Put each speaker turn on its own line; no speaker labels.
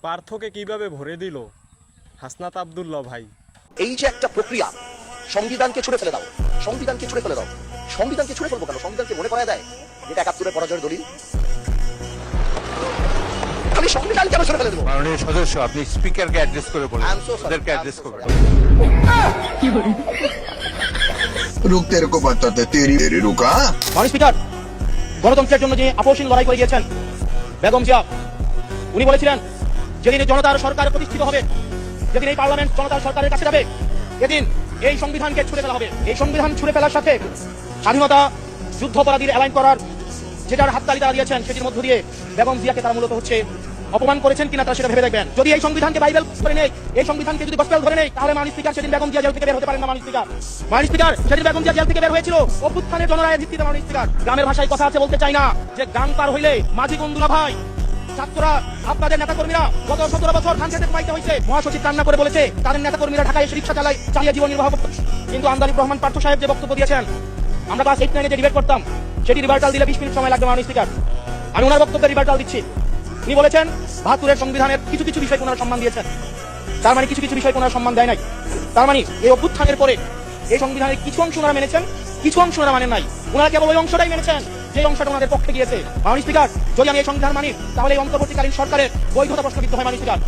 পার্থকে কিভাবে ভরে দিল হাসনাত আব্দুল্লাহ ভাই।
এই যে একটা প্রক্রিয়া, সংবিধানকে ছুঁড়ে ফেলে দাও, সংবিধানকে ছুঁড়ে ফেলে দাও। সংবিধানকে ছুঁড়ে ফেলবো কেন? সংবিধানকে মনে করায় দেয় যেটা ৭১-এর পরাজয়ের দলিল। আমি সংবিধান কেন ছুঁড়ে ফেলে দেবো?
মাননীয় সদস্য, আপনি স্পিকারকে অ্যাড্রেস করে বলুন,
I'm so sorry.
ওদেরকে অ্যাড্রেস করবেন।
रुक तेरे को बताते तेरी रुका।
মাননীয় স্পিকার, গণতন্ত্রের জন্য যে আপোষহীন লড়াই করে গিয়েছেন বেগম জিয়া, উনি বলেছিলেন যেদিন জনতার সরকার প্রতিষ্ঠিত হবে, যেদিন এই পার্লামেন্ট জনতার সরকারের কাছে যাবে, এদিন এই সংবিধানকে ছুঁড়ে ফেলা হবে। এই সংবিধান ছুঁড়ে ফেলার সাথে স্বাধীনতা যুদ্ধাপরাধীর অ্যালাইন করার যেটার হাততালি তারা দিয়েছেন, সেটির মধ্য দিয়ে বেগম জিয়াকে তারা মূলত হচ্ছে অপমান করেছেন কিনা তারা সেটা ভেবে দেখবেন। যদি এই সংবিধানকে বাইবেল ধরে নেই, এই সংবিধানকে যদি গসপেল ধরে নেই, তাহলে মাননীয় স্পিকার সেদিন বেগম জিয়া জেল থেকে বের হতে পারেন না। মাননীয় স্পিকার সেদিন বেগম জিয়া জেল থেকে বের হয়েছিল অভ্যুত্থানের জনরায়ের ভিত্তিতে। মাননীয় স্পিকার, গ্রামের ভাষায় কথা আছে, বলতে চাই না, যে গান পার হইলে মাঝি বন্ধুরা ভাই, ছাত্ররা, আপনাদের নেতাকর্মীরা গত ১৭ বছর ধান খেতে পাইতে হয়েছে। মহাসচিব কান্না করে বলেছে তাদের নেতাকর্মীরা ঢাকায় এসে রিক্সা চালিয়ে জীবন নির্বাহ করত। কিন্তু আমদানির রহমান পার্থ সাহেব যে বক্তব্য দিয়েছেন, আমরা ক্লাস 8-9 যে ডিবেট করতাম, সেটি রিভার্টাল দিলে 20 মিনিট সময় লাগবে। মাননীয় স্পিকার, আমি ওনার বক্তব্যে রিভার্টাল দিচ্ছি। উনি বলেছেন ৭২-এর সংবিধানের কিছু কিছু বিষয় ওনারা সম্মান দিয়েছেন, তার মানে কিছু কিছু বিষয় ওনারা সম্মান দেয় নাই। তার মানে এই অভ্যুত্থানের পরে এই সংবিধানের কিছু অংশ ওনারা মেনেছেন, কিছু অংশ ওনারা মানেন নাই। ওনারা কেবল ওই অংশটাই মেনেছেন যে অংশটা ওনাদের পক্ষে গিয়েছে। মাননীয় স্পিকার, যদি আমি এই সংবিধান মানি, তাহলে এই অন্তর্বর্তীকালীন সরকারের বৈধতা প্রশ্নবিদ্ধ হয়। মাননীয় স্পিকার।